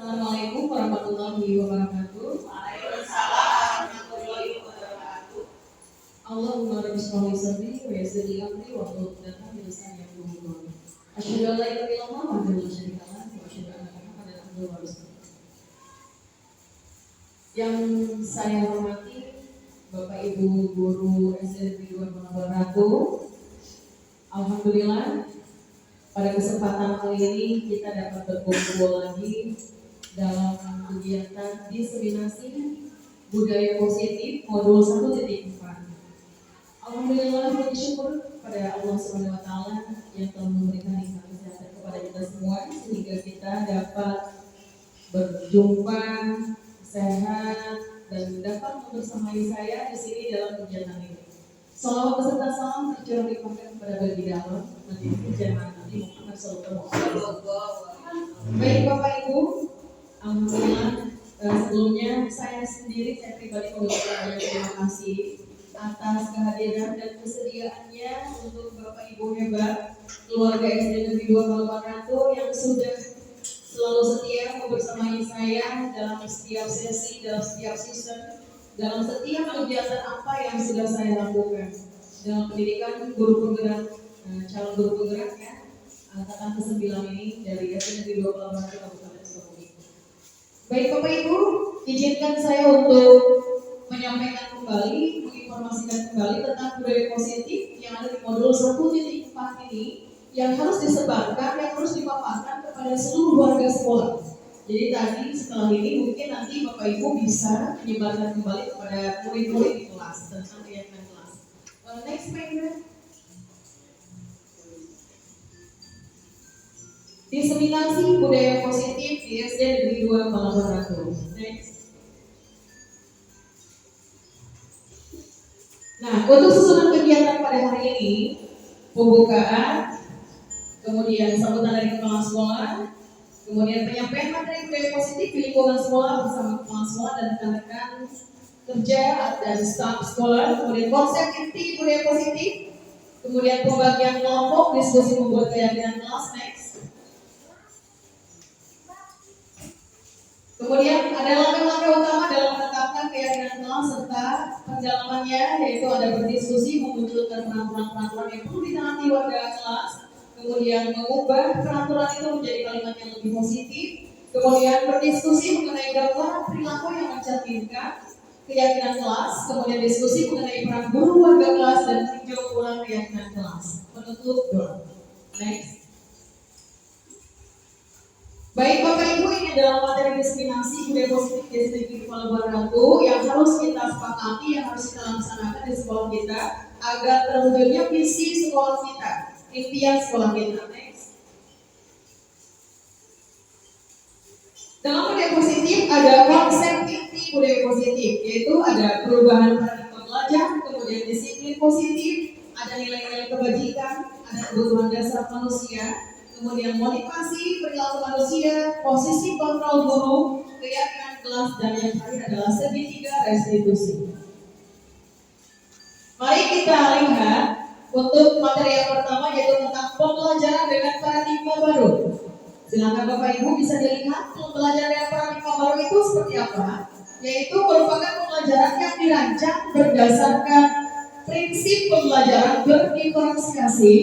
Assalamualaikum warahmatullahi wabarakatuh. Waalaikumsalam warahmatullahi wabarakatuh. Allahumma rabbi sholli sadri wa yassir li amri wa hlul 'uqdatam min lisani yafqahu qawli. Asyhadu an la ilaha illallah wahdahu la syarika lah wa asyhadu anna Muhammadan abduhu wa rasuluh. Yang saya hormati Bapak Ibu guru SD Negeri 2 Batu. Alhamdulillah pada kesempatan kali ini kita dapat berkumpul lagi dalam kegiatan diseminasi budaya positif modul 1.4. Alhamdulillah bersyukur pada Allah Subhanahu wa taala yang telah memberikan nikmat kesehatan kepada kita semua sehingga kita dapat berjumpa sehat dan dapat membersamai saya di sini dalam kegiatan ini. Salawat beserta salam tercurah limpahkan kepada baginda Allah Nabi Muhammad sallallahu alaihi wasallam. Baik Bapak Ibu, alhamdulillah sebelumnya saya pribadi mengucapkan banyak terima kasih atas kehadiran dan kesediaannya untuk Bapak Ibu hebat keluarga SD Negeri 2 Batu yang sudah selalu setia membersamai saya dalam setiap sesi, dalam setiap season, dalam setiap kegiatan apa yang sudah saya lakukan dalam pendidikan guru penggerak, calon guru penggerak ya, angkatan ke-9 ini dari SD Negeri 2 Batu Kabupaten Sukabumi. Baik Bapak Ibu, izinkan saya untuk menyampaikan kembali, menginformasikan kembali tentang budaya positif yang ada di modul 1.4 ini yang harus disebarkan, yang harus dipaparkan kepada seluruh warga sekolah. Jadi tadi setelah ini mungkin nanti Bapak Ibu bisa menyebarkan kembali kepada murid-murid di kelas tentang keyakinan kelas. Next slide. Diseminasi budaya positif di SD Negeri 2 Batu. Next. Nah, untuk susunan kegiatan pada hari ini, pembukaan, kemudian sambutan dari kepala sekolah, kemudian penyampaian materi budaya positif di lingkungan sekolah bersama kepala sekolah dan rekan-rekan kerja dan staf sekolah, kemudian konsep inti budaya positif, kemudian pembagian kelompok, diskusi membuat keyakinan kelas. Next. Kemudian ada langkah-langkah utama dalam menetapkan keyakinan kelas serta pendalamannya, yaitu ada berdiskusi memunculkan peraturan-peraturan yang perlu ditaati warga kelas, kemudian mengubah peraturan itu menjadi kalimat yang lebih positif, kemudian berdiskusi mengenai gambaran perilaku yang mencerminkan keyakinan kelas, kemudian diskusi mengenai peran guru warga kelas dan tinjau ulang keyakinan kelas. Penutup doa. Next. Baik Bapak Ibu, ini adalah materi diseminasi budaya positif di SD Kepala Batu yang harus kita sepakati, yang harus kita laksanakan di sekolah kita agar terwujudnya visi sekolah kita, impian sekolah kita. Next. Dalam budaya positif ada konsep inti budaya positif, yaitu ada perubahan paradigma belajar, kemudian disiplin positif, ada nilai-nilai kebajikan, ada kebutuhan dasar manusia, kemudian motivasi perilaku manusia, posisi kontrol guru, keyakinan kelas, dan yang terakhir adalah segitiga restitusi. Mari kita lihat untuk materi yang pertama, yaitu tentang pembelajaran dengan paradigma baru. Silakan Bapak Ibu bisa dilihat pembelajaran dengan paradigma baru itu seperti apa, yaitu merupakan pembelajaran yang dirancang berdasarkan prinsip pembelajaran berdiferensiasi,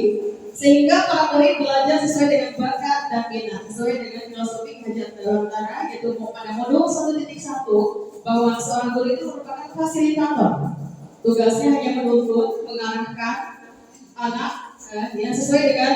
sehingga para murid belajar sesuai dengan bakat dan minat, sesuai dengan filosofi kajian Nusantara, yaitu pada modul 1.1 bahwa seorang guru itu merupakan fasilitator. Tugasnya hanya menuntun, mengarahkan anak yang sesuai dengan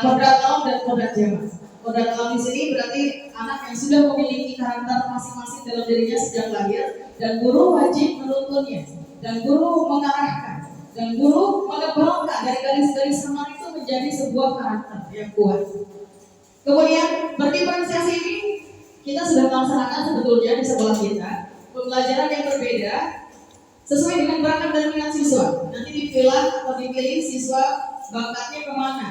kodrat alam dan kodrat zaman. Kodrat alam di sini berarti anak yang sudah memiliki karakter masing-masing dalam dirinya sejak lahir, dan guru wajib menuntunnya, dan guru mengarahkan, dan guru menebalkan dari garis-garis semangat itu menjadi sebuah karakter yang kuat. Kemudian berdiferensiasi ini kita sudah melaksanakan sebetulnya di sekolah kita, pembelajaran yang berbeda sesuai dengan bakat dan minat siswa. Nanti dipilih siswa bakatnya kemana.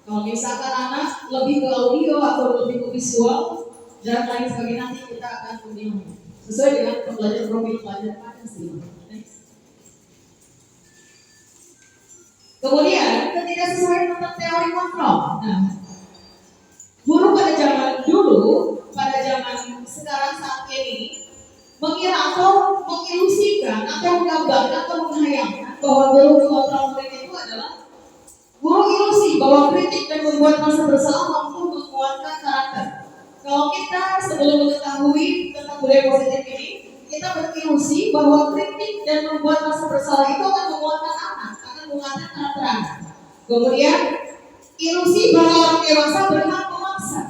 Kalau misalkan anak lebih ke audio atau lebih ke visual dan lain sebagainya, nanti kita akan memilih sesuai dengan pembelajaran profil pelajar pada siswa. Kemudian ketidaksesuaian tentang teori kontrol. Nah, guru pada zaman dulu, pada zaman mengira atau mengilusikan atau menggambarkan atau menghayalkan bahwa guru mengontrol murid itu adalah guru ilusi bahwa kritik dan membuat merasa bersalah mampu menguatkan karakter. Kalau kita sebelum mengetahui tentang budaya positif ini, kita berilusi bahwa kritik dan membuat merasa bersalah itu akan menguatkan anak, akan menguatkan karakter anak. Kemudian ilusi bahwa orang dewasa berhak memaksa,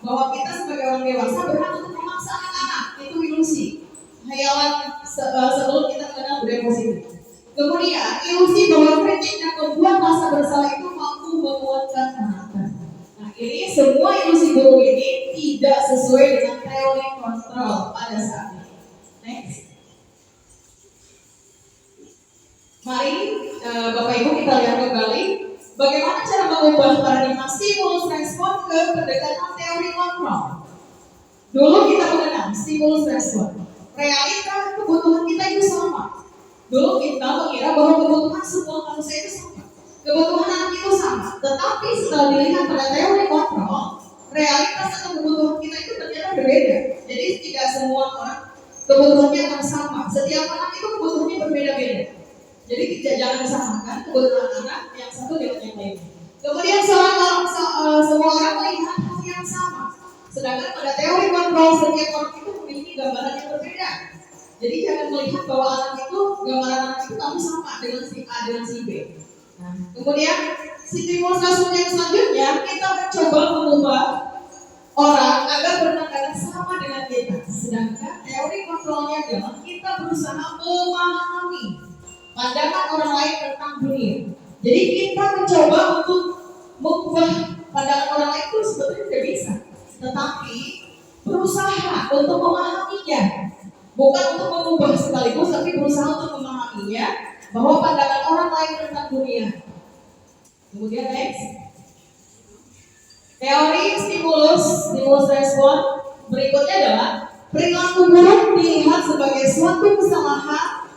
bahwa kita sebagai orang dewasa berhak untuk memaksa anak-anak, itu ilusi. Hayalan sebelum kita mengenal budaya positif. Kemudian ilusi bahwa kritik dan membuat merasa bersalah itu mampu menguatkan karakter. Nah, ini semua ilusi guru ini tidak sesuai dengan teori kontrol pada saat ini. Next. Mari Bapak Ibu kita lihat kembali bagaimana cara mengubah paradigma stimulus respon ke pendekatan teori kontrol. Dulu kita mengenal stimulus respon. Realita kebutuhan kita itu sama. Dulu kita mengira bahwa kebutuhan semua manusia itu sama. Kebutuhan anak itu sama. Tetapi setelah dilihat pada teori kontrol, realitas atau kebutuhan kita itu ternyata berbeda. Jadi tidak semua orang kebutuhannya akan sama. Setiap anak itu kebutuhannya berbeda-beda. Jadi jangan disamakan kebutuhan anak yang satu dengan yang lain. Kemudian semua orang melihat hal yang sama. Sedangkan pada teori kontrol setiap orang itu memiliki gambaran yang berbeda. Jadi jangan melihat bahwa anak itu gambaran anak itu kamu sama dengan si A dengan si B. Nah, kemudian stimulus respon yang selanjutnya kita mencoba mengubah orang agar berpandangan sama dengan kita. Sedangkan teori kontrolnya adalah kita berusaha memahami pandangan orang lain tentang dunia. Jadi kita mencoba untuk mengubah pandangan orang lain itu sebetulnya tidak bisa, tetapi berusaha untuk memahaminya, bukan untuk mengubah sekaligus, tapi berusaha untuk memahaminya bahwa pandangan orang lain tentang dunia. Kemudian next, teori stimulus respon berikutnya adalah perilaku buruk dilihat sebagai suatu kesalahan.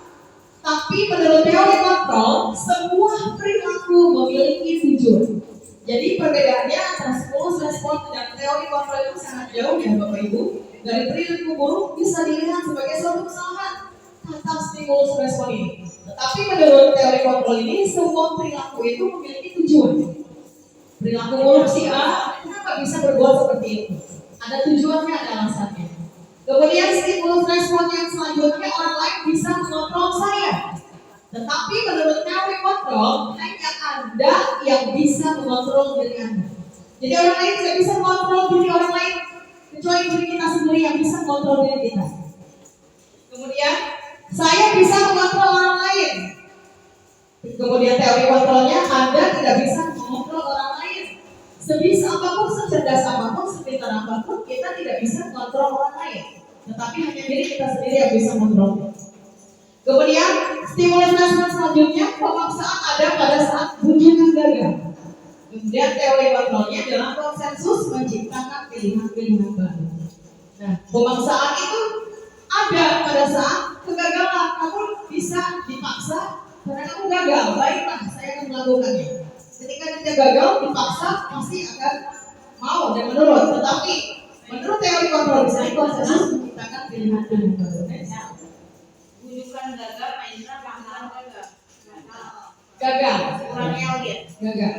Tapi menurut teori kontrol, semua perilaku memiliki tujuan. Jadi perbedaannya antara stimulus respon dan teori kontrol itu sangat jauh ya Bapak Ibu. Dari perilaku buruk bisa dilihat sebagai suatu kesalahan tentang stimulus respon ini. Tetapi menurut teori kontrol ini, semua perilaku itu memiliki tujuan. Perilaku buruk si A, kenapa bisa berbuat seperti itu? Ada tujuannya, ada alasannya. Kemudian stimulus respon yang selanjutnya, orang lain bisa mengontrol saya. Tetapi menurut teori kontrol, hanya Anda yang bisa mengontrol diri Anda. Jadi orang lain tidak bisa mengontrol diri orang lain, kecuali diri kita sendiri yang bisa mengontrol diri kita. Kemudian, saya bisa mengontrol orang lain. Kemudian teori kontrolnya, Anda tidak bisa mengontrol orang lain. Sebisa apapun, secerdas apapun, sepintar apapun, kita tidak bisa mengontrol orang lain. Tetapi hanya diri kita sendiri yang bisa mengontrol. Kemudian stimulus respon selanjutnya, pemaksaan ada pada saat bujukan gagal. Kemudian teori kontrolnya adalah konsensus menciptakan pilihan-pilihan baru. Nah, pemaksaan itu ada pada saat kegagalan. Kamu bisa dipaksa karena kamu gagal. Baiklah, saya akan melakukannya. Ketika kita gagal, dipaksa pasti akan mau dan menurut. Tetapi menurut teori kontrol misalnya konsensus menciptakan pilihan-pilihan baru. Bukan gagal, mainnya Gagal. kurangnya lihat. Gagal.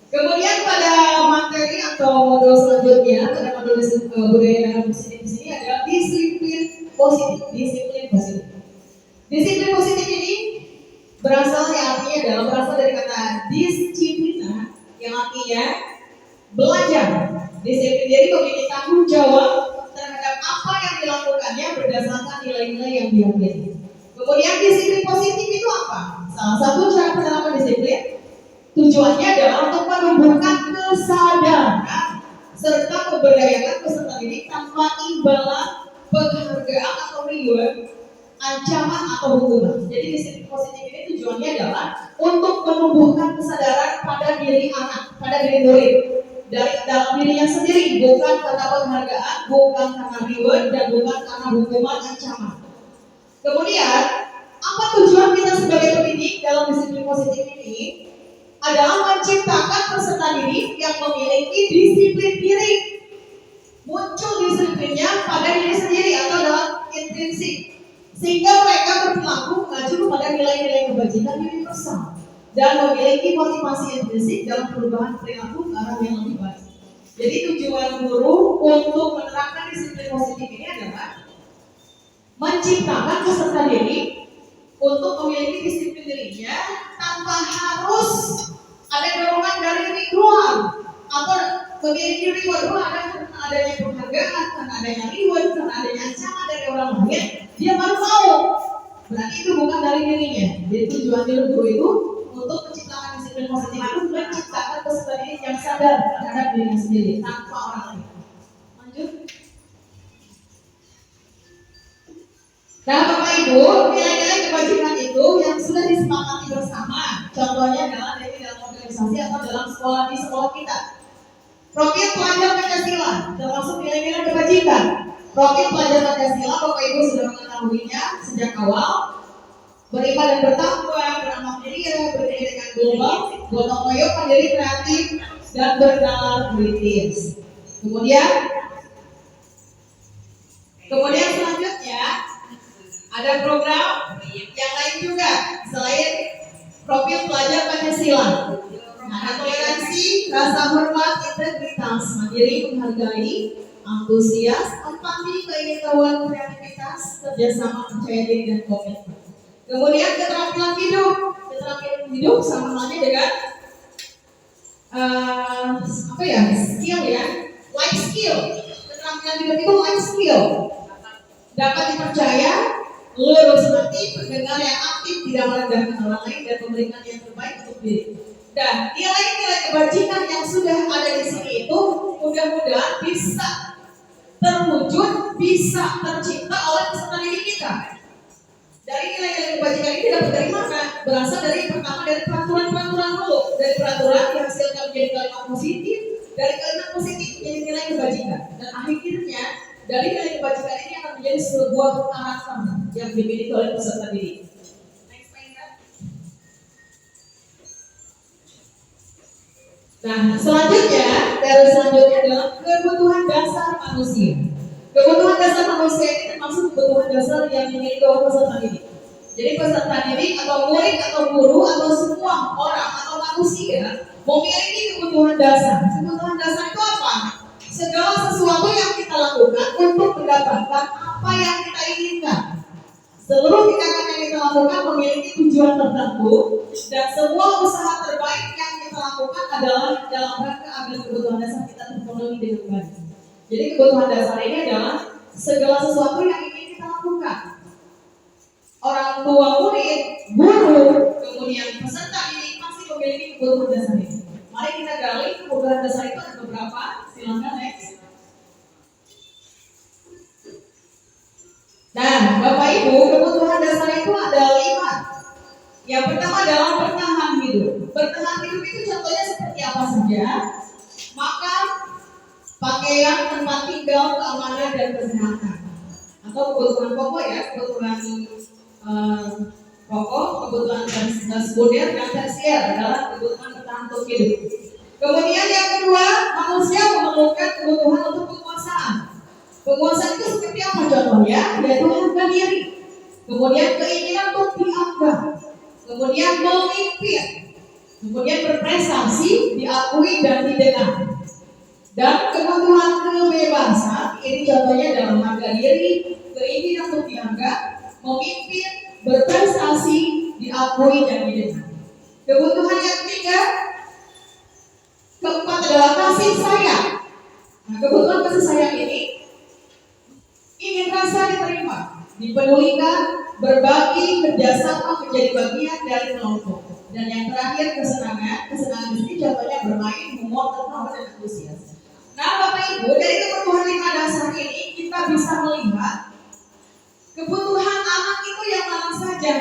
Kemudian pada materi atau modul selanjutnya, pada modul budaya dalam positif di sini adalah disiplin positif. Disiplin positif ini berasal dari kata disiplina yang artinya belajar. Disiplin jadi memiliki tanggung jawab terhadap apa yang dilakukannya berdasarkan nilai-nilai yang diyakini. Kemudian disiplin positif itu apa? Salah satu cara penerapan disiplin tujuannya adalah untuk menumbuhkan kesadaran serta memberdayakan peserta didik tanpa imbalan, penghargaan atau reward, ancaman atau hukuman. Jadi disiplin positif ini tujuannya adalah untuk menumbuhkan kesadaran pada diri anak, pada diri murid, dari dalam dirinya sendiri, bukan karena penghargaan, bukan karena reward, dan bukan karena hukuman, ancaman. Kemudian, apa tujuan kita sebagai pendidik dalam disiplin positif ini? Adalah menciptakan peserta didik yang memiliki disiplin diri. Muncul disiplinnya pada diri sendiri atau dalam intrinsik. sehingga mereka berperilaku mengacu kepada nilai-nilai kebajikan universal dan memiliki motivasi intrinsik dalam perubahan perilaku ke arah yang lebih baik. Jadi tujuan guru untuk menerapkan disiplin positif ini adalah menciptakan peserta didik untuk memiliki disiplin dirinya tanpa harus ada dorongan dari luar atau memiliki reward karena adanya penghargaan, karena adanya reward, karena adanya ancaman dari orang lain, dia baru mau. Berarti itu bukan dari dirinya. Jadi tujuan guru itu untuk menciptakan disiplin positif itu menciptakan peserta didik yang sadar terhadap dirinya sendiri tanpa orang lain. Lanjut. Nah, Bapak Ibu, nilai-nilai kebajikan itu yang sudah disepakati bersama. Contohnya adalah dari dalam organisasi atau dalam sekolah di sekolah kita. Profil pelajar Pancasila termasuk nilai-nilai kebajikan. Profil pelajar Pancasila, Bapak Ibu sudah mengetahuinya sejak awal. Beriman dan bertakwa, beramal mulia, berdiri dengan global, gotong royong, mandiri, kreatif, dan bernalar kritis. Kemudian selanjutnya ada program yang lain juga selain profil pelajar Pancasila. Ada toleransi, rasa hormat, integritas, mandiri, menghargai, antusias, empati, keingin-tahuan, kreativitas, kerjasama, percaya diri, dan komitmen. Kemudian keterampilan hidup sama halnya dengan skill ya, life skill. Keterampilan hidup itu life skill. Dapat dipercaya, lurus hati, pendengar yang aktif, tidak merendahkan orang lain, dan memberikan yang terbaik untuk diri. Dan nilai-nilai kebajikan yang sudah ada di sini itu mudah-mudahan bisa terwujud, bisa tercipta oleh peserta didik kita. Dari nilai-nilai kebajikan ini dapat dari mana? Berasal dari pertama dari peraturan-peraturan dulu, dari peraturan dihasilkan menjadi kalimat positif, dari kalimat positif menjadi nilai kebajikan, dan akhirnya dari nilai kebajikan ini akan menjadi sebuah karakter yang dimiliki oleh peserta didik. Nah, selanjutnya adalah kebutuhan dasar manusia. Kebutuhan dasar manusia ini termasuk kebutuhan dasar yang dimiliki oleh peserta didik. Jadi peserta didik atau murid atau guru atau semua orang atau manusia memiliki kebutuhan dasar. Kebutuhan dasar itu apa? Segala sesuatu yang kita lakukan untuk mendapatkan apa yang kita inginkan. Seluruh tindakan yang kita lakukan memiliki tujuan tertentu, dan semua usaha terbaik yang kita lakukan adalah dalam rangka agar kebutuhan dasar kita terpenuhi dengan baik. Jadi kebutuhan dasar ini adalah segala sesuatu yang ingin kita lakukan. Orang tua murid, guru, kemudian peserta didik pasti memiliki kebutuhan dasar ini. Mari kita gali kebutuhan dasar itu ada beberapa. Silakan next. Nah, Bapak Ibu, kebutuhan dasar itu ada 5. Yang pertama adalah bertahan hidup. Bertahan hidup itu contohnya seperti apa saja? Makan, pakaian, tempat tinggal, keamanan, dan kesehatan. Atau kebutuhan pokok ya, kebutuhan pokok, kebutuhan sekunder, dan tersier adalah kebutuhan bertahan untuk hidup. Kemudian yang kedua, manusia memerlukan kebutuhan untuk penguasaan. Penguasaan itu seperti apa contohnya? Yaitu harga diri. Kemudian keinginan untuk dianggap. Kemudian memimpin. Kemudian berprestasi, diakui dan didengar. Dan kebutuhan kebebasan, ini contohnya dalam harga diri, keinginan untuk dianggap, memimpin, berprestasi, diakui dan didengar. Kebutuhan yang ketiga, keempat adalah kasih sayang. Nah, kebutuhan kasih sayang ini ingin rasa diterima, dipedulikan, berbagi, kerjasama, menjadi bagian dari kelompok. Dan yang terakhir kesenangan di sini contohnya bermain, humor, tertawa, dan antusias. Nah, Bapak Ibu, dari kebutuhan 5 dasar ini kita bisa melihat kebutuhan anak itu yang mana saja.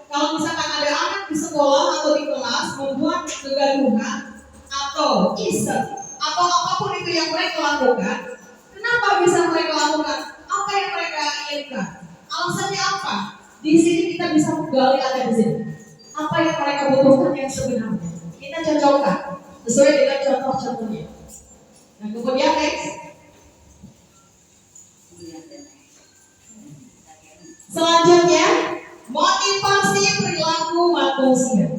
Kalau misalkan ada anak di sekolah atau di kelas membuat kegaduhan atau iseng atau apapun itu yang mereka lakukan, kenapa bisa mereka lakukan? Apa yang mereka inginkan? Alasannya apa? Di sini kita bisa menggali ada di sini. Apa yang mereka butuhkan yang sebenarnya? Kita cocokkan sesuai dengan contoh-contohnya. Nah, kemudian next. Selanjutnya, motivasi perilaku manusia.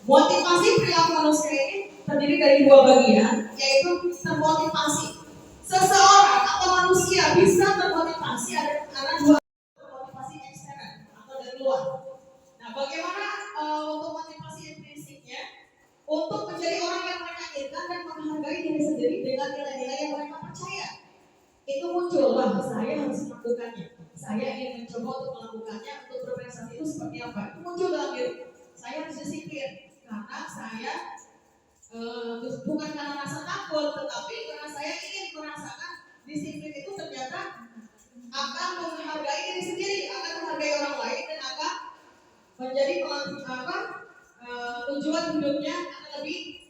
Motivasi perilaku manusia ini terdiri dari dua bagian, yaitu termotivasi. Seseorang atau manusia bisa termotivasi karena dua motivasi eksternal atau dari luar. Nah, bagaimana untuk motivasi intrinsiknya? Untuk menjadi orang yang mereka inginkan dan menghargai diri sendiri dengan nilai-nilai yang mereka percaya. Itu muncul, wah saya harus melakukannya. Saya ingin mencoba untuk melakukannya, untuk berprestasi itu seperti apa? Itu muncul dalam diri. Saya harus disiplin karena saya bukan karena rasa takut, tetapi karena saya ingin merasakan disiplin itu ternyata akan menghargai diri sendiri, akan menghargai orang lain dan akan menjadi tujuan hidupnya akan lebih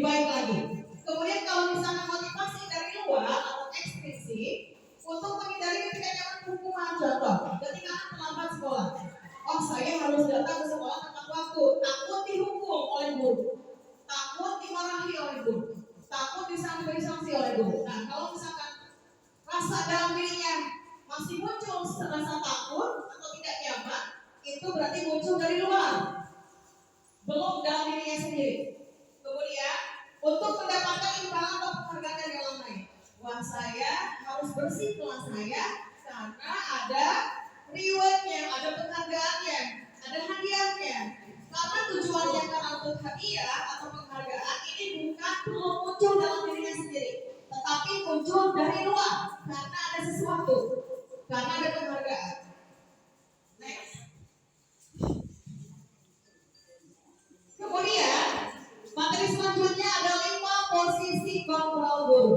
baik lagi. Kemudian kalau misalnya motivasi dari luar atau ekstrinsik untuk menghindari ketidaknyamanan hukuman, contoh ketika anak terlambat sekolah, oh saya harus datang ke sekolah tepat waktu, takut dihukum oleh guru, takut dimarahi oleh guru, takut diberi sanksi oleh guru. Nah kalau misalkan rasa dalam dirinya masih muncul rasa takut atau tidak nyaman, itu berarti muncul dari luar, belum dalam dirinya sendiri. Kemudian untuk mendapatkan imbalan atau penghargaan dari orang lain, wah saya harus bersih kelas saya karena ada rewardnya, ada penghargaannya, ada hadiahnya. Karena tujuannya karena untuk hadiah atau penghargaan ini bukan belum muncul dalam dirinya sendiri, tetapi muncul dari luar karena ada sesuatu, karena ada penghargaan. Next. Kemudian materi selanjutnya ada 5 posisi kontrol guru.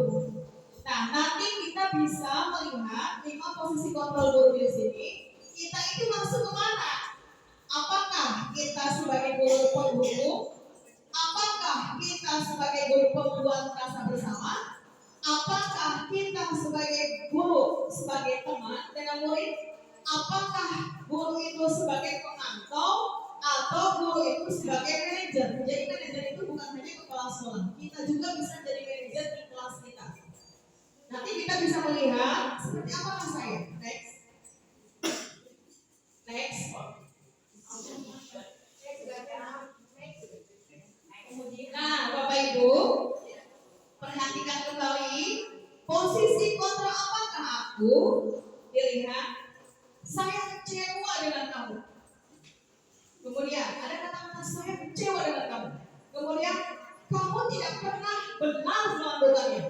Nah, nanti kita bisa melihat 5 posisi kontrol guru di sini. Kita itu masuk ke mana? Apakah kita sebagai guru penghukum? Apakah kita sebagai guru pembuat rasa bersama? Apakah kita sebagai guru sebagai teman dengan murid? Apakah guru itu sebagai pemantau? Atau guru itu sebagai manajer? Jadi manajer itu bukan hanya kepala sekolah, kita juga bisa jadi manajer di kelas kita. Nanti kita bisa melihat seperti apa rasanya. Next. Nah, Bapak Ibu, perhatikan kembali posisi kontrol apakah aku? Dilihat, saya kecewa dengan kamu. Kemudian ada kata-kata saya kecewa dengan kamu. Kemudian kamu tidak pernah benar melakukannya.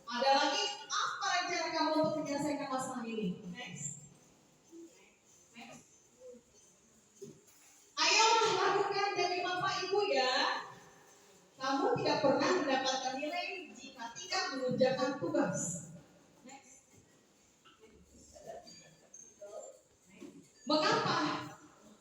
Ada lagi, apa rencana kamu untuk menyelesaikan masalah ini? Next. Ayolah lakukan demi Bapak Ibu ya. Kamu tidak pernah mendapatkan nilai jika tidak mengerjakan tugas. Next. Mengapa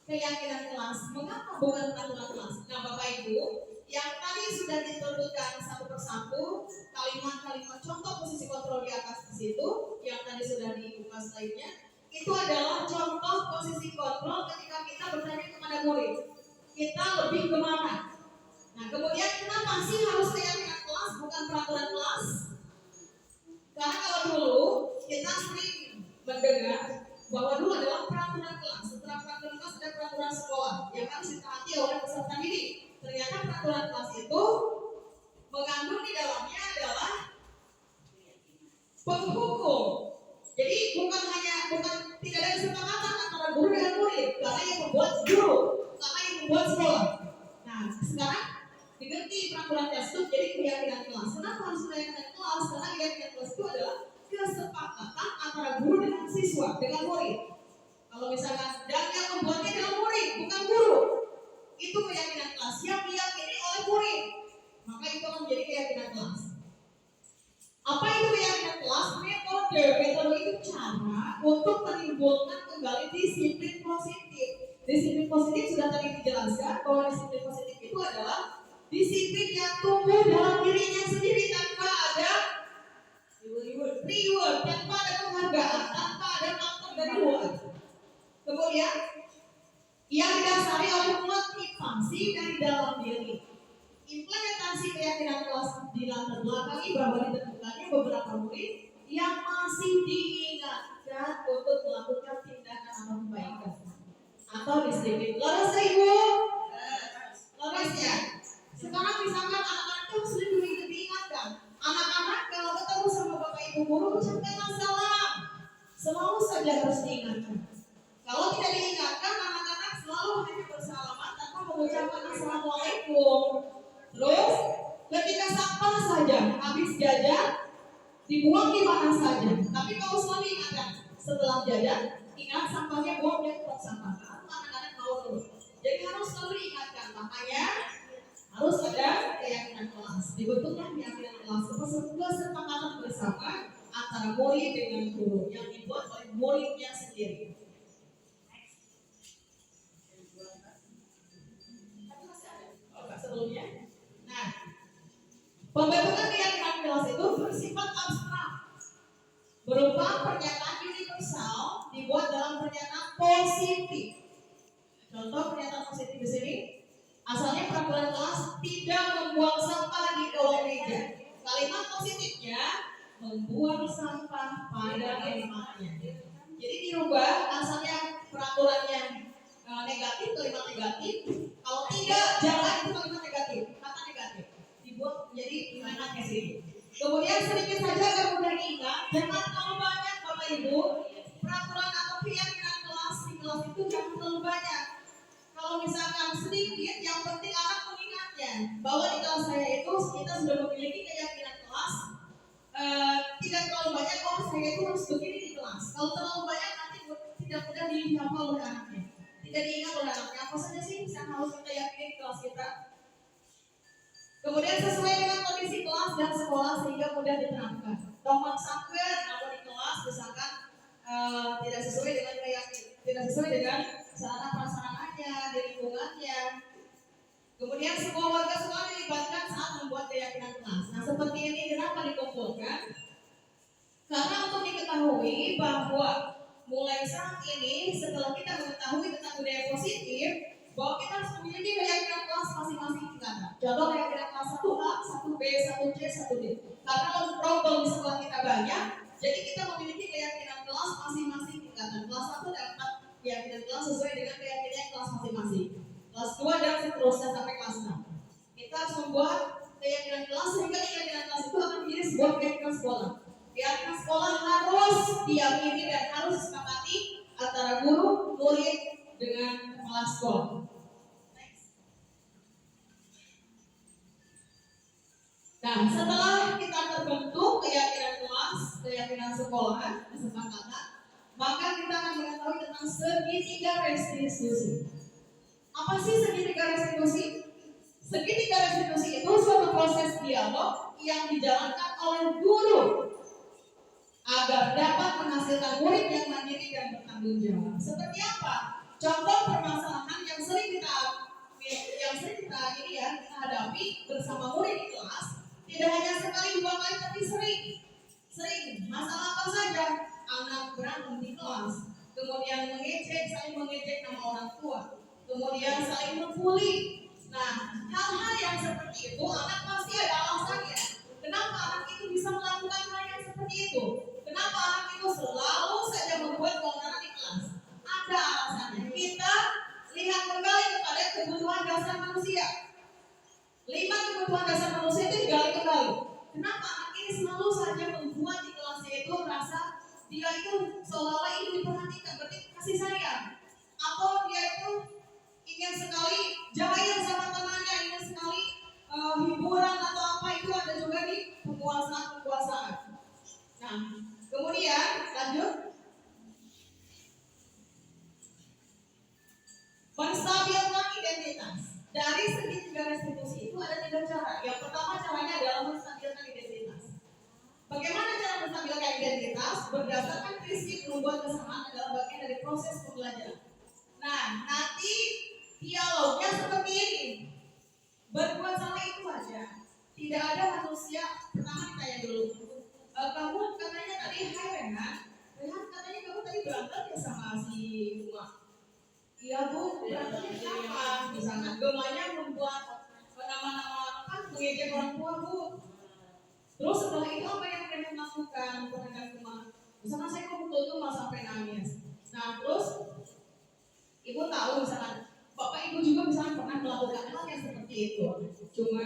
keyakinan kelas? Mengapa bukan peraturan kelas? Nah Bapak Ibu, yang tadi sudah ditentukan satu persatu kalimat-kalimat contoh posisi kontrol di atas di situ, yang tadi sudah dibuka slide-nya, itu adalah contoh posisi kontrol ketika kita bertanya kepada murid. Kita lebih kemana? Nah kemudian kenapa sih harus keyakinan kelas bukan peraturan kelas? Karena kalau dulu kita sering mendengar bahwa dulu adalah peraturan kelas. Setelah peraturan kelas ada peraturan sekolah yang harus ditaati oleh peserta didik. Ternyata peraturan kelas itu mengandung di dalamnya adalah penghukum. Jadi bukan tidak ada kesepakatan antara guru dengan murid, karena yang membuat guru, karena yang membuat sekolah. Nah sekarang diganti peraturan kelas itu jadi keyakinan kelas. Kenapa harus keyakinan kelas? Karena keyakinan kelas itu adalah kesepakatan antara guru dengan siswa, dengan murid. Kalau misalkan dan yang membuatnya adalah murid, bukan guru, itu keyakinan kelas yang diyakini oleh murid, maka itu akan menjadi keyakinan kelas. Apa itu keyakinan kelas? Metode itu cara untuk menimbulkan kembali disiplin positif. Disiplin positif sudah tadi dijelaskan bahwa disiplin positif itu adalah disiplin yang tumbuh dalam dirinya sendiri tanpa ada reward, tanpa ada penghargaan, tanpa ada faktor dari luar. Kemudian yang didasari oleh motivasi dari dalam diri. Implementasi keyakinan kelas dilatar belakangi bahwa ditentukannya beberapa murid yang masih diingatkan untuk melakukan tindakan sama kebaikan atau disiplin. Laras ibu, laras ya. Sekarang misalkan anak-anak itu sudah diingatkan, anak-anak kalau ketemu sama bapak ibu guru ucapkanlah salam. Selalu saja harus diingatkan. Kalau tidak diingatkan, anak-anak selalu hanya bersalaman tanpa mengucapkan assalamualaikum. Terus ketika sampah saja habis jajan dibuang di mana saja. Tapi kalau selalu ingatkan setelah jajan, ingat sampahnya buang di tempat sampah. Anak-anak mau terus. Jadi harus selalu diingatkan. Makanya harus ada keyakinan kelas. Dibentuklah keyakinan kelas sebuah kesepakatan bersama antara murid dengan guru yang dibuat oleh muridnya sendiri. Sebelumnya, nah, pembentukan keyakinan kelas itu bersifat abstrak, berupa pernyataan universal dibuat dalam pernyataan positif. Contoh pernyataan positif di sini, asalnya peraturan kelas tidak membuang sampah di kolong meja. Kalimat positifnya membuang sampah pada tempatnya. Jadi dirubah, asalnya peraturannya negatif, kalimat negatif. Kalau tidak, jangan itu kalimat negatif, kata negatif. Dibuat menjadi kalimatnya sih. Kemudian sedikit saja agar mudah diingat, jangan terlalu banyak Bapak Ibu. Peraturan atau keyakinan kelas di kelas itu jangan terlalu banyak. Kalau misalkan sedikit, yang penting anak mengingatnya bahwa di kelas saya itu kita sudah memiliki keyakinan kelas. Tidak terlalu banyak, oh saya itu harus begini di kelas. Kalau terlalu banyak nanti tidak mudah dihafal oleh anaknya. Tidak diingat oleh anaknya. Apa saja sih yang harus kita yakini di kelas kita? Kemudian sesuai dengan kondisi kelas dan sekolah sehingga mudah diterapkan. Tomat sangker namun di kelas misalkan tidak sesuai dengan keyakinan, tidak sesuai dengan sarana prasarananya, di lingkungannya. Kemudian semua warga sekolah dilibatkan saat membuat keyakinan kelas. Nah seperti ini kenapa dikumpulkan? Karena untuk diketahui bahwa mulai saat ini setelah kita mengetahui tentang budaya positif, bahwa kita harus memiliki keyakinan kelas masing-masing tingkatan. Contoh keyakinan kelas 1A, 1B, 1C, 1D. Karena problem di sekolah kita banyak, jadi kita memiliki keyakinan kelas masing-masing tingkatan. Kelas 1 dapat keyakinan kelas sesuai dengan keyakinan kelas masing-masing. Kelas 2 dan seterusnya sampai kelas 6. Kita harus membuat keyakinan kelas sehingga keyakinan kelas itu akan menjadi sebuah keyakinan sekolah. Keyakinan sekolah harus diyakini dan harus disepakati antara guru, murid dengan kepala sekolah. Nah, setelah kita terbentuk keyakinan kelas, keyakinan sekolah, kesepakatan, maka kita akan mengetahui tentang segitiga restitusi. Apa sih segitiga restitusi? Segitiga restitusi itu suatu proses dialog yang dijalankan oleh guru agar dapat menghasilkan murid yang mandiri dan bertanggung jawab. Seperti apa? Contoh permasalahan yang sering kita hadapi bersama murid di kelas, tidak hanya sekali dua kali tapi sering. Masalah apa saja? Anak berantem di kelas, kemudian saling mengejek nama orang tua, kemudian saling membuli. Nah, hal-hal yang seperti itu anak pasti ada alasannya. Kenapa anak itu bisa melakukan hal yang seperti itu? Kenapa anak itu selalu saja membuat keonaran di kelas? Ada alasannya. Kita lihat kembali kepada kebutuhan dasar manusia. 5 kebutuhan dasar manusia itu digali kembali. Kenapa anak ini selalu saja membuat di kelasnya itu rasa dia itu seolah-olah ini diperhatikan, berarti kasih sayang. Atau dia itu ingin sekali jahil sama temannya, ingin sekali hiburan atau apa itu ada juga di penguasaan. Nah, kemudian lanjut. Menstabilkan identitas. Dari segitiga restitusi itu ada 3 cara. Yang pertama caranya adalah menstabilkan identitas. Bagaimana cara menstabilkan identitas? Berdasarkan prinsip membuat kesamaan adalah bagian dari proses pembelajaran. Nah, nanti dialognya seperti ini. Berbuat salah itu aja. Tidak ada manusia. Pertama ditanya dulu. Kamu katanya tadi hai Rehan. Rehan katanya kamu tadi berantem ya sama si Bunga. Iya Bu, berantem apa? Misalnya gemanya membuat nama-nama kan mengejek orang tua Bu. Terus setelah itu apa yang Rehan lakukan terhadap Bunga? Misalnya saya kok betul-betul malah sampai nangis. Nah terus Ibu tahu misalkan Bapak Ibu juga misalkan pernah melakukan hal yang seperti itu. Cuma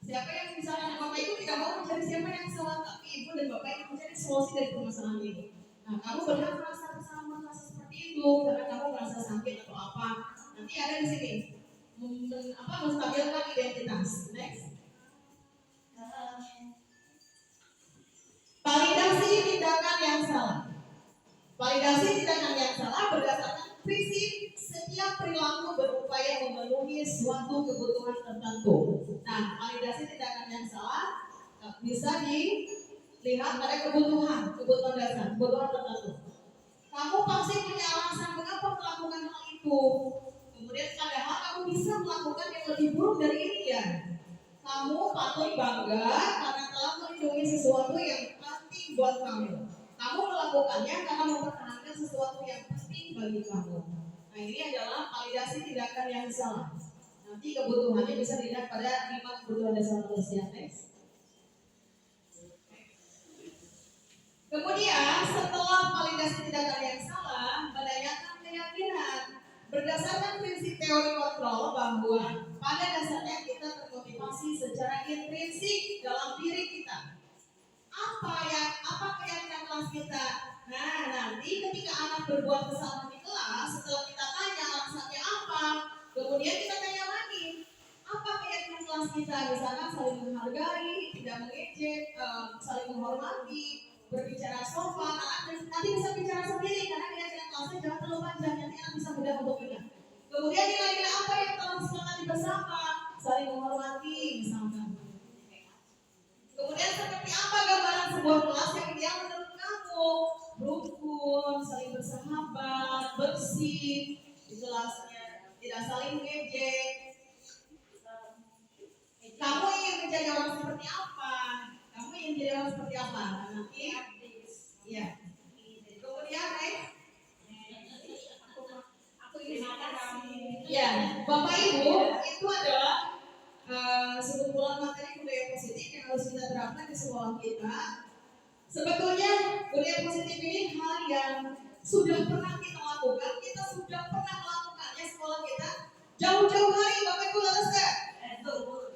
siapa yang misalnya Bapak Ibu tidak mau mencari siapa yang salah, tapi Ibu dan Bapak Ibu mencari solusi dari permasalahan ini. Nah, kamu berhak merasa bersalah merasa seperti itu karena kamu merasa sakit atau apa. Nanti ada di sini menstabilkan identitas. Next. Validasi tindakan yang salah. Validasi tindakan yang salah berdasarkan prinsip setiap perilaku berupaya memenuhi suatu kebutuhan tertentu. Nah, validasi tindakan yang salah bisa dilihat pada kebutuhan dasar, kebutuhan tertentu. Kamu pasti punya alasan mengapa melakukan hal itu. Kemudian padahal kamu bisa melakukan yang lebih buruk dari ini ya. Kamu patut bangga karena telah melindungi sesuatu yang penting buat kamu. Kamu melakukannya karena mempertahankan sesuatu yang penting bagi kamu. Nah, ini adalah validasi tindakan yang salah. Nanti kebutuhannya bisa dilihat pada 5 kebutuhan dasar manusia. Next. Kemudian setelah validasi tindakan yang salah, menanyakan keyakinan. Berdasarkan prinsip teori kontrol bahwa pada dasarnya kita termotivasi secara intrinsik dalam diri kita. Apa keyakinan kelas kita? Nah, nanti ketika anak berbuat kesalahan di kelas, setelah kita tanya alasannya apa, kemudian kita tanya lagi, apa keyakinan kelas kita? Misalkan saling menghargai, tidak mengejek, saling menghormati, berbicara sopan. Anak nanti bisa bicara sendiri karena keyakinan kelasnya jangan terlalu panjang, nanti anak bisa mudah untuk ingat. Kemudian nilai-nilai apa yang telah disepakati bersama? Saling menghormati, misalkan. Kemudian seperti apa gambaran sebuah kelas yang ideal menurut kamu? Rukun, saling bersahabat, bersih, di kelasnya tidak saling mengejek. Kamu ingin menjadi orang seperti apa? Kamu ingin jadi orang seperti apa? Nanti, ya. Kemudian, ya, Bapak Ibu, itu adalah sekumpulan materi budaya positif yang harus kita terapkan di sekolah kita. Sebetulnya budaya positif ini hal yang sudah pernah kita lakukan, kita sudah pernah melakukannya sekolah kita jauh-jauh hari. Bapak Ibu lakukan?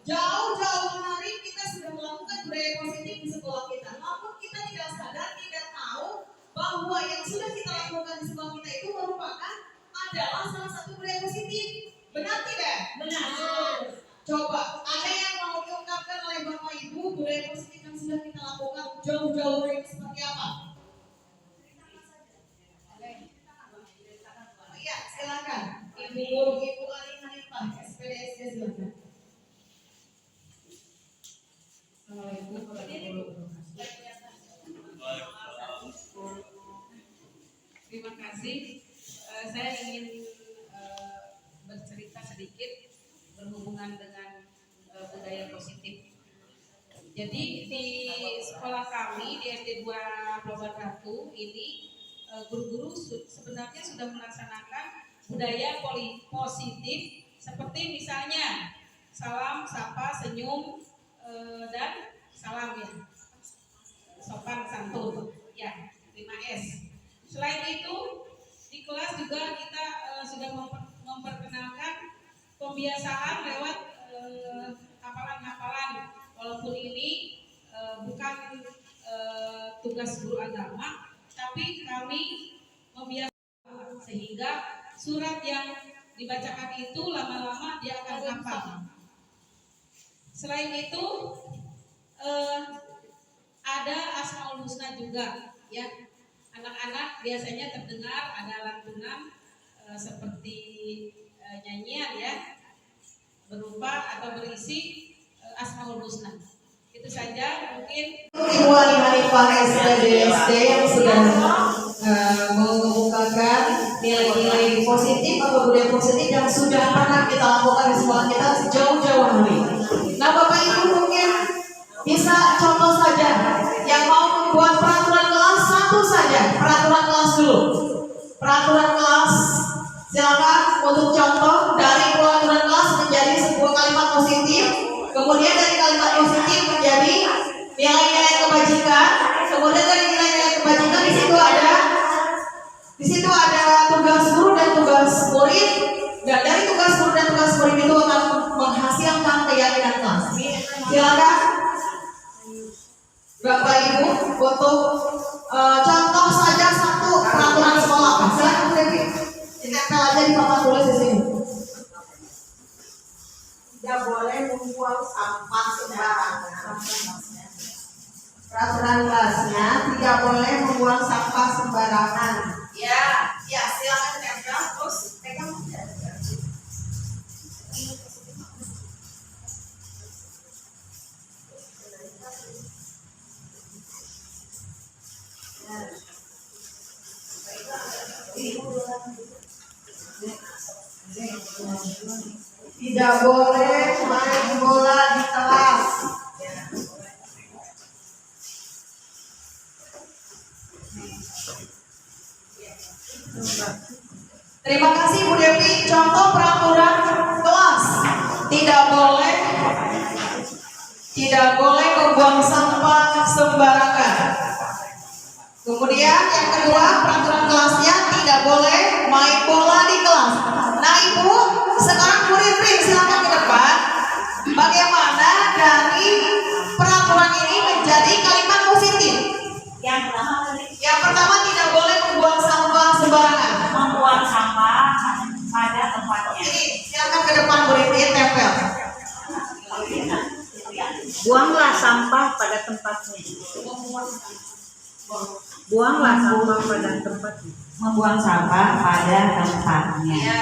Jauh-jauh hari kita sudah melakukan budaya positif di sekolah kita. Namun kita tidak sadar, tidak tahu bahwa yang sudah kita lakukan di sekolah kita itu merupakan adalah salah satu budaya positif. Benar tidak? Benar. Coba, ada yang mau diungkapkan oleh Bapak Ibu budaya positif yang sudah kita lakukan jauh-jauh hari seperti apa? Oh iya, silakan. Ibu Ali Hanifah, SPDSD, silakan. Assalamualaikum warahmatullahi wabarakatuh. Terima kasih. Saya ingin bercerita sedikit berhubungan dengan budaya positif. Jadi di sekolah kami di SD 2 Probatatu ini guru-guru sebenarnya sudah melaksanakan budaya positif seperti misalnya salam, sapa, senyum, dan salam ya, sopan santun ya, 5S. Selain itu di kelas juga kita sudah memperkenalkan pembiasaan lewat hafalan-hafalan, walaupun ini bukan tugas guru agama, tapi kami membiasakan sehingga surat yang dibacakan itu lama-lama dia akan hafal. Selain itu ada Asmaul Husna juga ya. Anak-anak biasanya terdengar ada lantunan seperti nyanyian ya, berupa atau berisi Asmaul Husna. Itu saja mungkin. Ibu Ali Hanifah SPDSD yang sudah mengemukakan nilai-nilai positif atau budaya positif yang sudah pernah kita lakukan di sekolah kita sejauh-jauh hari. Nah, Bapak Ibu mungkin bisa contoh saja yang mau membuat peraturan kelas satu saja, peraturan kelas dulu. Peraturan kelas, silakan untuk contoh dari peraturan kelas menjadi sebuah kalimat positif, kemudian dari kalimat positif menjadi nilai-nilai kebajikan, kemudian dari nilai-nilai kebajikan di situ ada tugas guru dan tugas menghasilkan keyakinan kelas. Silakan Bapak Ibu untuk contoh saja satu peraturan sekolah. Silakan Bu Devi. Ditempel aja di papan tulis di sini. Tidak boleh membuang sampah sembarangan. Peraturan kelasnya tidak boleh membuang sampah sembarangan. Ya, silakan tempel terus pegang. Tidak boleh main bola di kelas. Terima kasih Bu Devi. Contoh peraturan kelas. Tidak boleh membuang sampah sembarangan. Kemudian yang kedua, peraturan kelasnya tidak boleh main bola di kelas. Nah Ibu, sekarang Bu Rifri silakan ke depan. Bagaimana dari peraturan ini menjadi kalimat positif? Yang pertama tidak boleh membuang sampah sembarangan. Membuang sampah pada tempatnya. Ini silakan ke depan Bu Rifri, tempel. Buanglah sampah pada tempatnya. Buanglah sampah pada tempatnya. Membuang sampah pada tempatnya. Ya.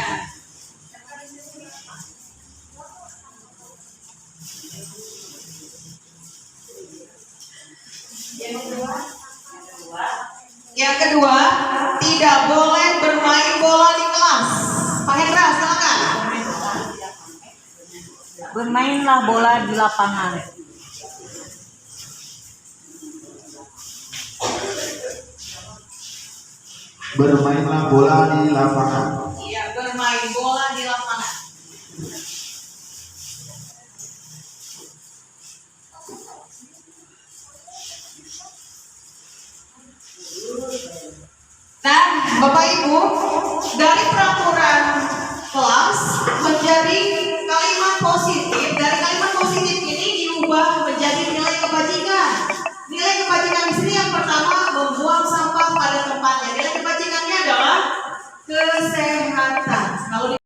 Yang kedua, tidak boleh bermain bola di kelas. Pak Hendra, silakan. Bermainlah bola di lapangan. Bermainlah bola di lapangan. Iya, bermain bola di lapangan. Nah, Bapak Ibu, dari peraturan kelas menjadi kalimat positif. Dari kalimat positif ini diubah menjadi nilai kebajikan. Nilai kebajikan di sini yang pertama membuang sampah pada tempatnya. Nilai kebajikannya adalah kesehatan. Kalau di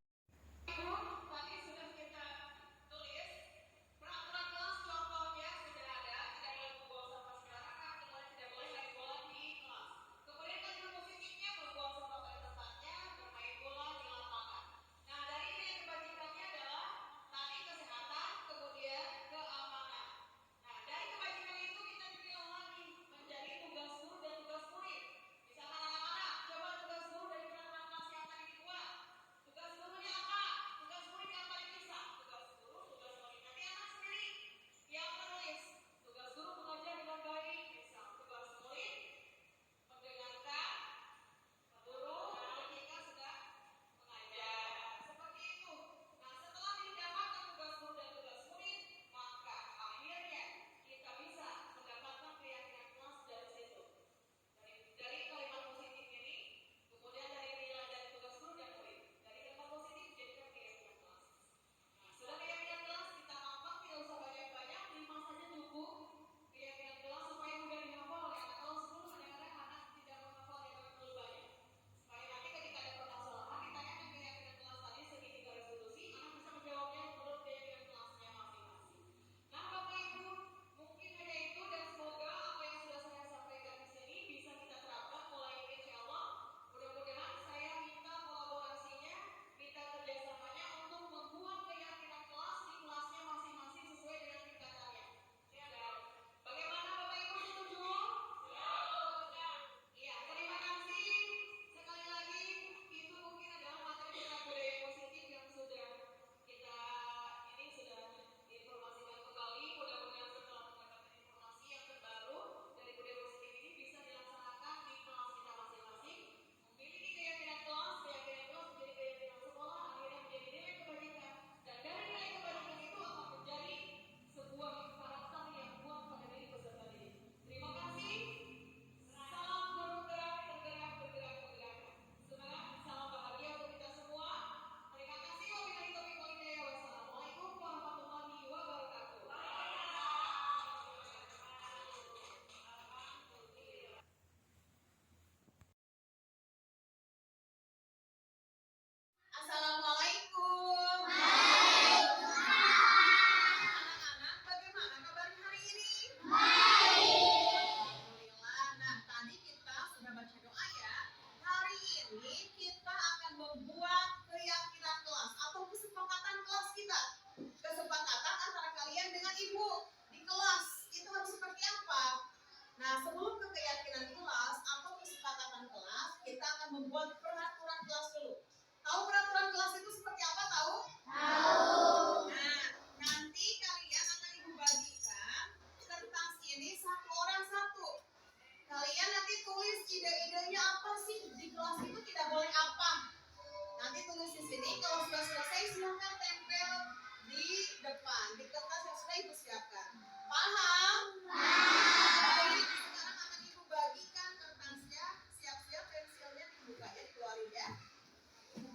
di kertas yang sudah Ibu siapkan. Paham? Baik, sekarang akan Ibu bagikan kertasnya. Siap-siap pensilnya dibuka ya, dikeluarin ya.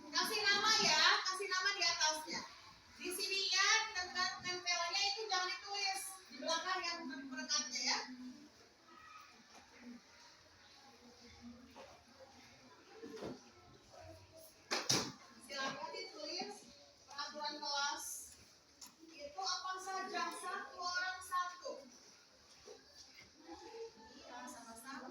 Kasih nama ya, kasih nama di atasnya. Di sini ya, dekat tempelannya itu jangan ditulis di belakang yang perekatnya ya. Silakan ditulis peraturan kelas. Itu apa saja? Satu orang satu. Iya, sama-sama.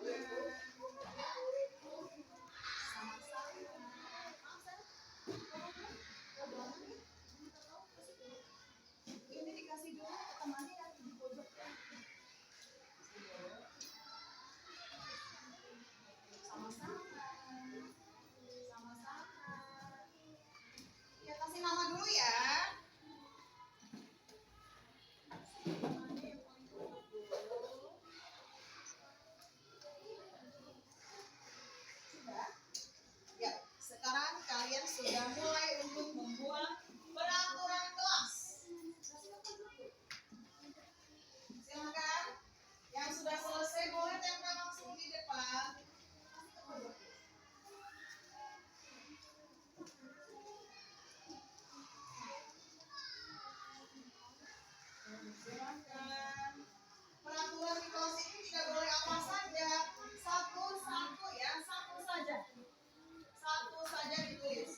Ini dikasih dulu ke temannya yang di pojok. Sama-sama. Sama-sama. Ya, kasih nama dulu ya. Sudah? Ya, sekarang kalian sudah mulai untuk membuat peraturan kelas. Silakan. Yang sudah selesai boleh tempel langsung di depan. Silakan. Peraturan di kelas ini tidak boleh apa saja. Satu-satu ya, satu saja. Satu saja ditulis.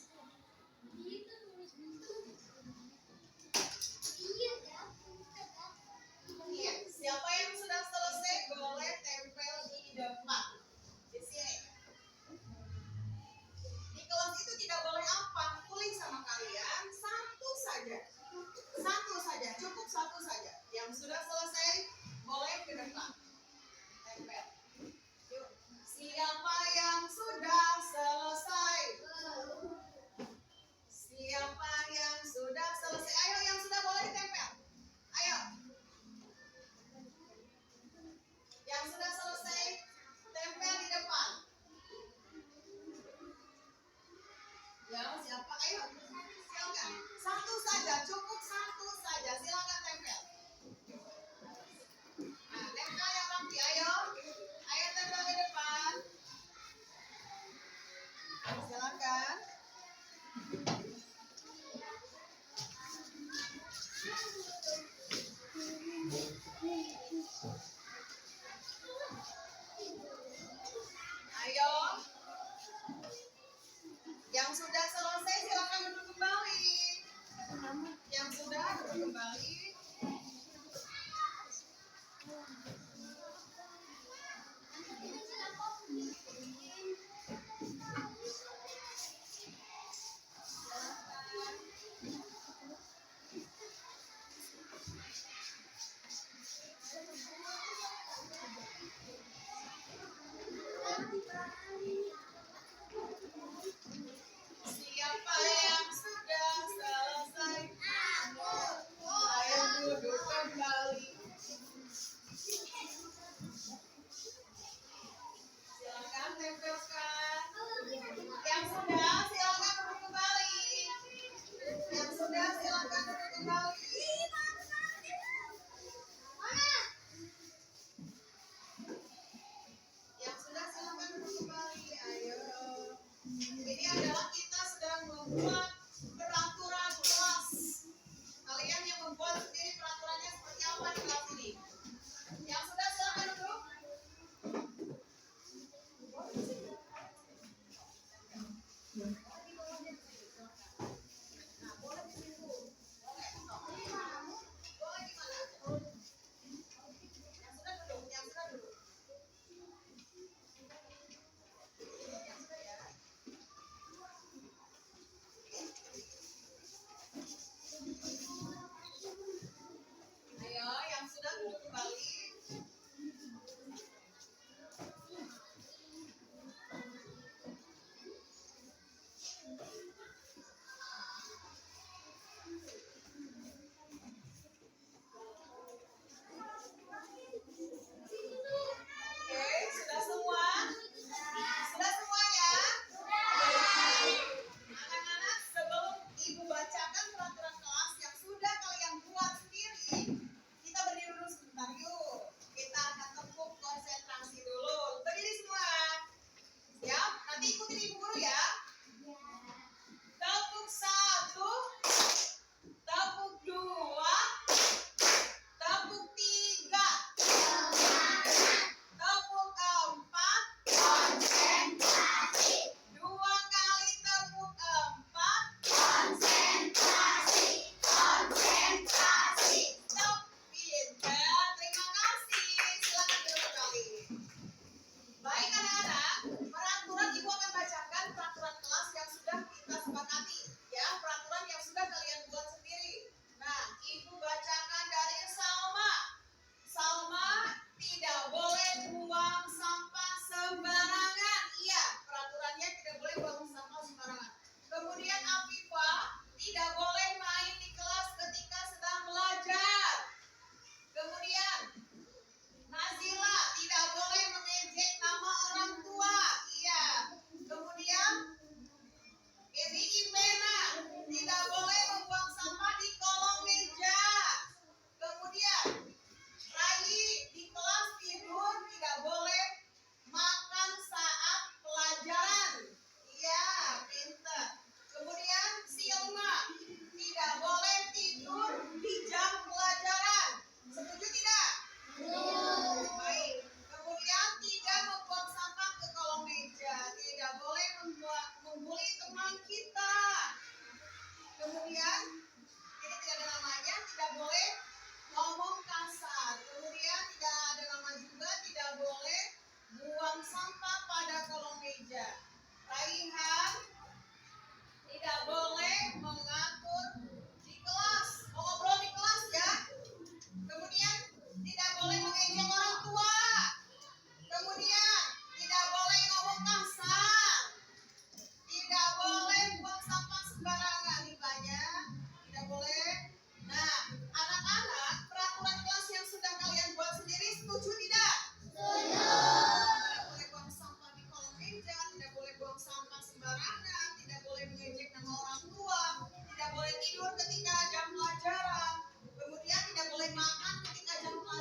Iya, siapa yang sudah selesai boleh tempel di depan. Di sini. Di kelas itu tidak boleh apa, tulis sama kalian satu saja. Satu saja, cukup satu saja. Yang sudah selesai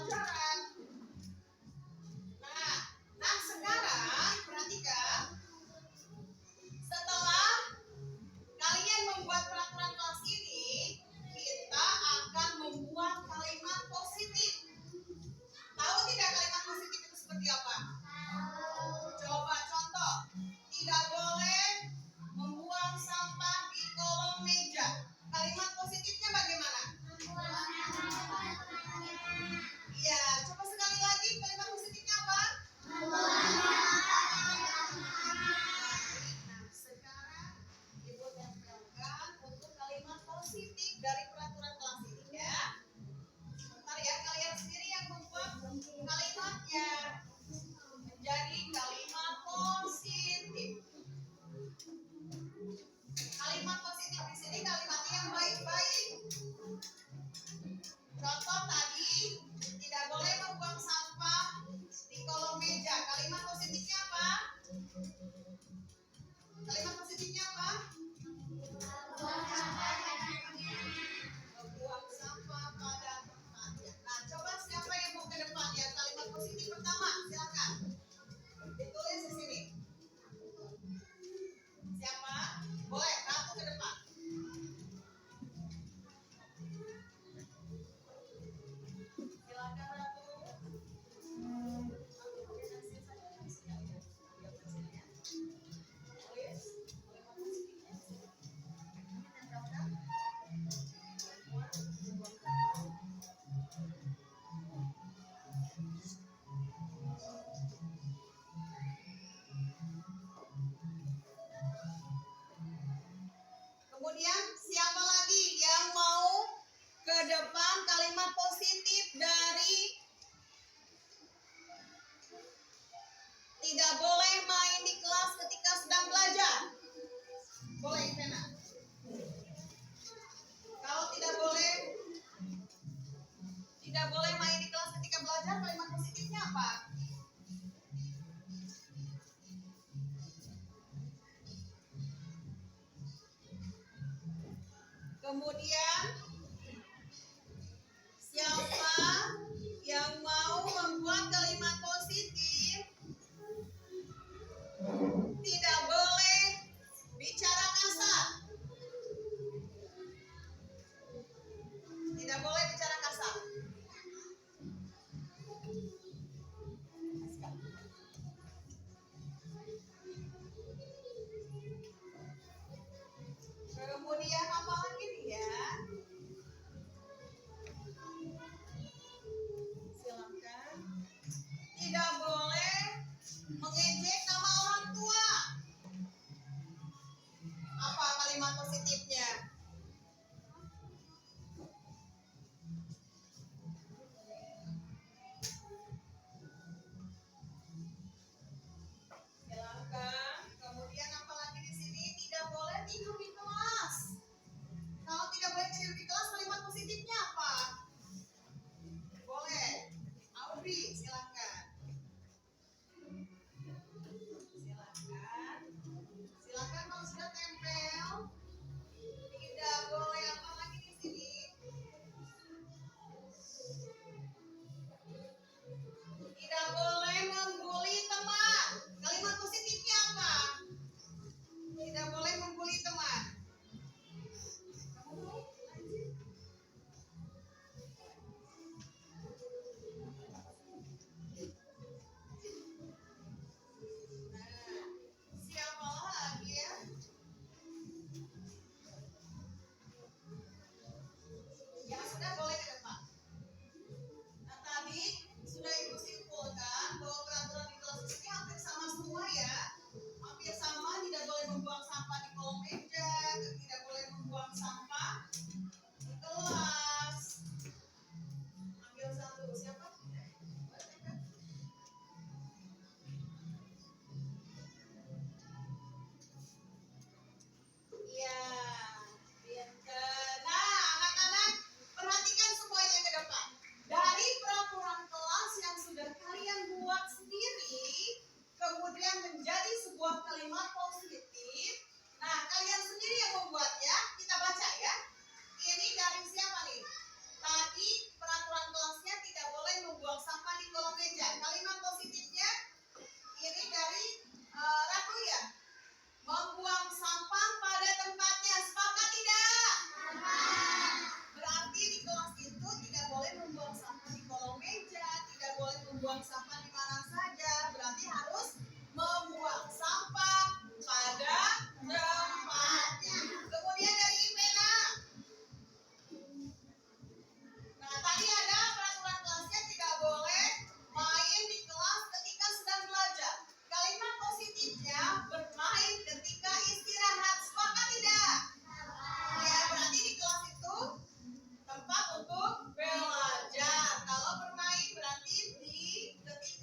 pelajaran. Nah sekarang perhatikan, setelah kalian membuat peraturan kelas ini, kita akan membuat kalimat positif. Tahu tidak kalimat positif itu seperti apa? Coba contoh, tidak boleh membuang sampah di kolong meja. Kalimat positifnya bagaimana? Iya, coba sekali lagi kalimat positifnya apa? Nah, sekarang Ibu tempelkan untuk kalimat positif dari peraturan kelas ini ya. Bentar ya, kalian sendiri yang membuat kalimatnya menjadi kalimat positif. Kalimat positif di sini kalimatnya yang baik-baik. Contoh tadi, tidak boleh membuang sampah di kolong meja. Kalimat positifnya apa? Kalimat positifnya apa? Membuang sampah pada tempatnya. Nah, coba siapa yang mau ke depan ya? Kalimat positif pertama, silakan. Ditulis di sini. Siapa? Boleh, Ratu ke depan. Silakan Ratu. Ratu pakai pensil saja pensilnya ya. Lihat pensilnya. Tulis. Kalimat positifnya. Ini tempelkan. Kemudian siapa lagi yang mau ke depan kalimat positif dari tidak boleh main di kelas ketika sedang belajar? Boleh, Ivena? Kalau tidak boleh main di kelas ketika belajar, kalimat positifnya apa? Kemudian siapa yang mau membuat kalimat positif tidak boleh bicara kasar? Tidak boleh bicara kasar. Kemudian apa lagi nih ya? Silakan. Tidak boleh mengejek nama orang tua. Apa kalimat positifnya? Silakan. Kemudian apa lagi di sini? Tidak boleh tidur di kelas. Kalau tidak boleh tidur di kelas, kalimat positifnya apa? Boleh. Audrey, silakan. Silakan. Silakan kalau sudah tempel. Tidak boleh apa lagi di sini? Tidak boleh membuli teman. Kalimat positifnya apa? Tidak boleh membuli teman. Nah, siapa lagi ya? Yang sudah boleh ke depan. Nah, tadi sudah Ibu simpulkan bahwa peraturan di kelas ini hampir sama semua ya. Hampir sama, tidak boleh membuang sampah di kolong meja, tidak boleh membuang sampah di kelas. Ambil satu, siapa? Iya, pinter. Nah, anak-anak, perhatikan semuanya ke depan. Dari peraturan kelas yang sudah kalian buat sendiri, kemudian menjadi sebuah kalimat positif. Nah, kalian sendiri yang membuatnya. Kita baca ya. Ini dari siapa nih? Tadi peraturan kelasnya tidak boleh membuang sampah di mana saja, berarti harus membuang sampah pada tempatnya. Kemudian dari IPENA. Nah, tadi ada peraturan kelasnya tidak boleh main di kelas ketika sedang belajar. Kalimat positifnya bermain ketika istirahat. Sepakat tidak? Ya, berarti di kelas itu tempat untuk belajar. Kalau bermain berarti di ketika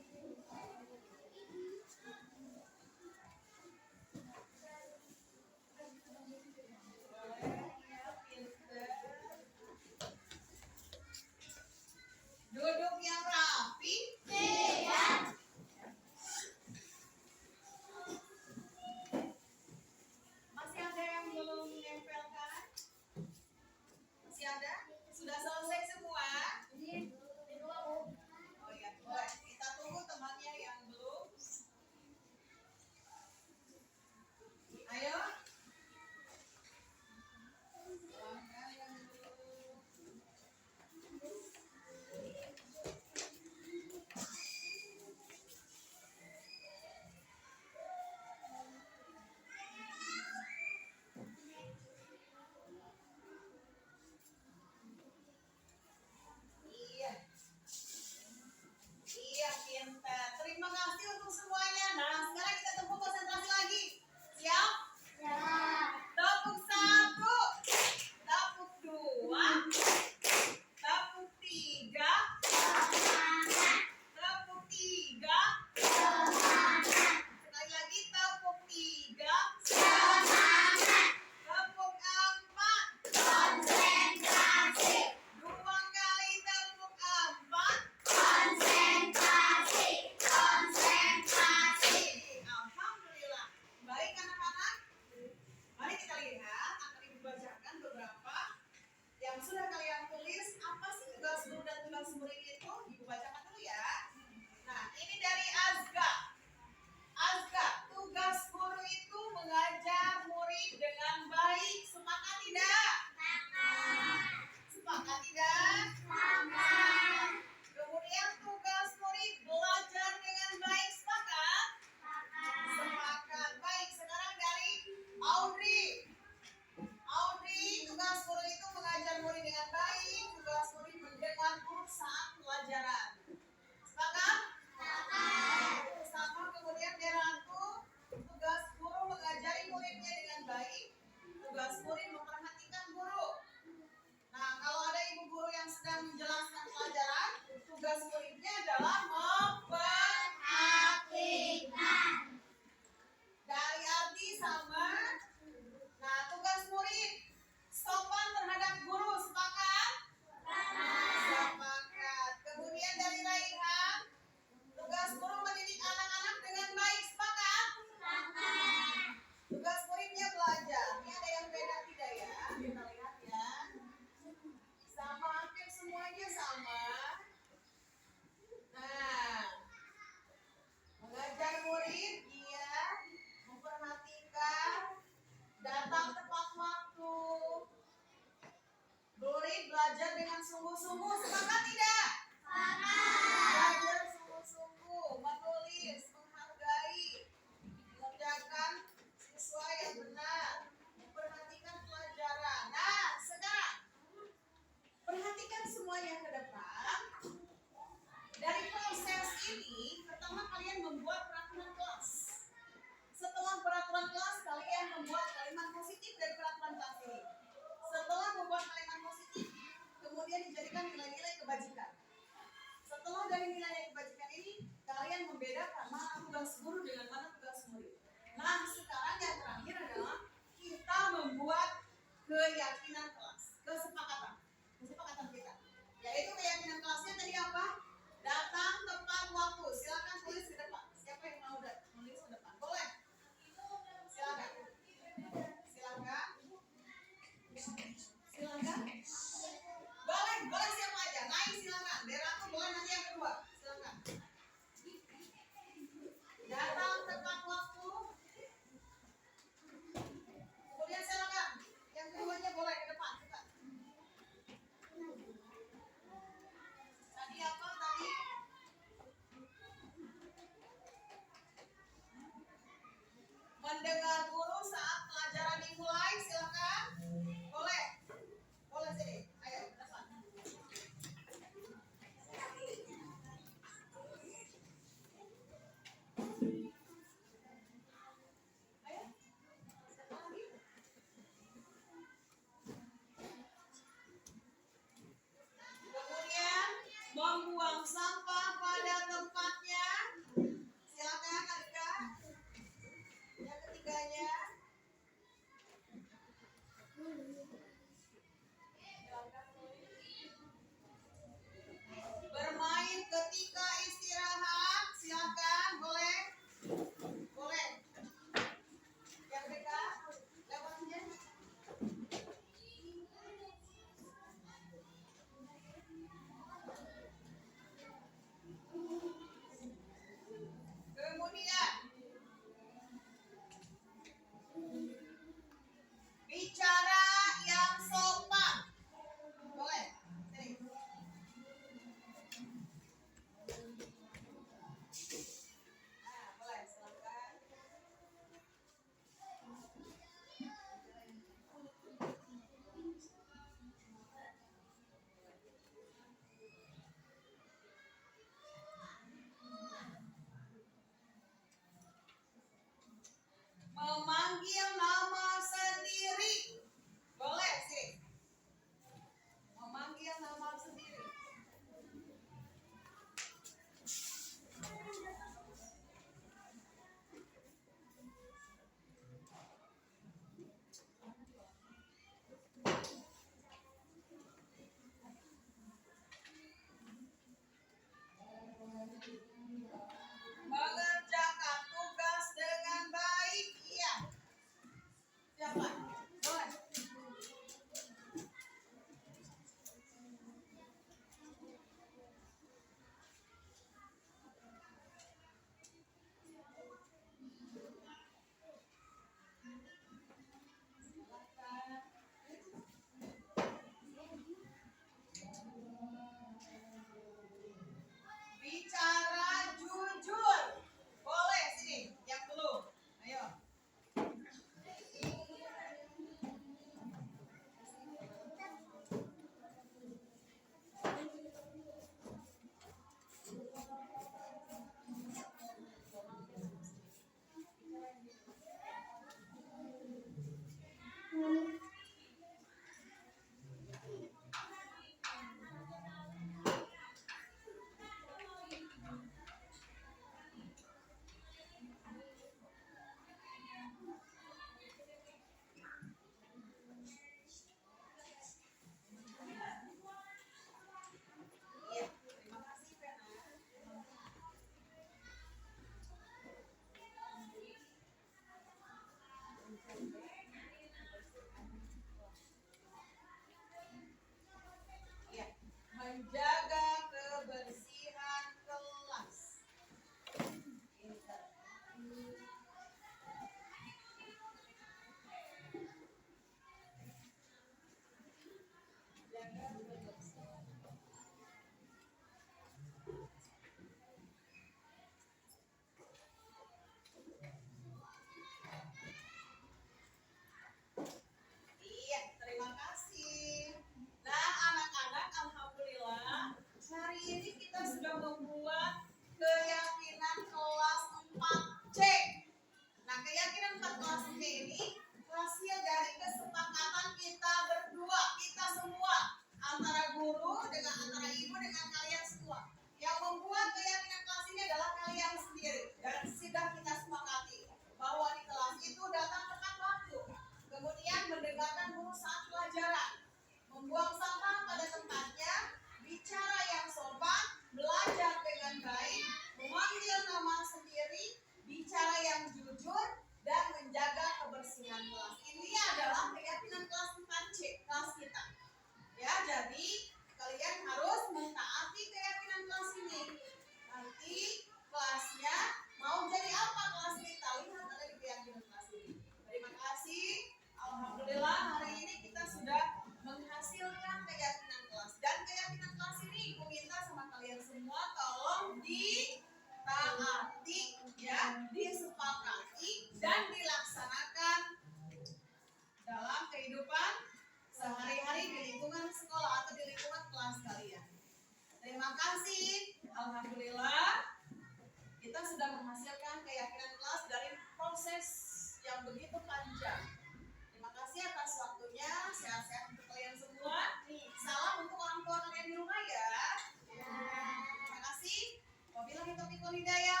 Hidayah.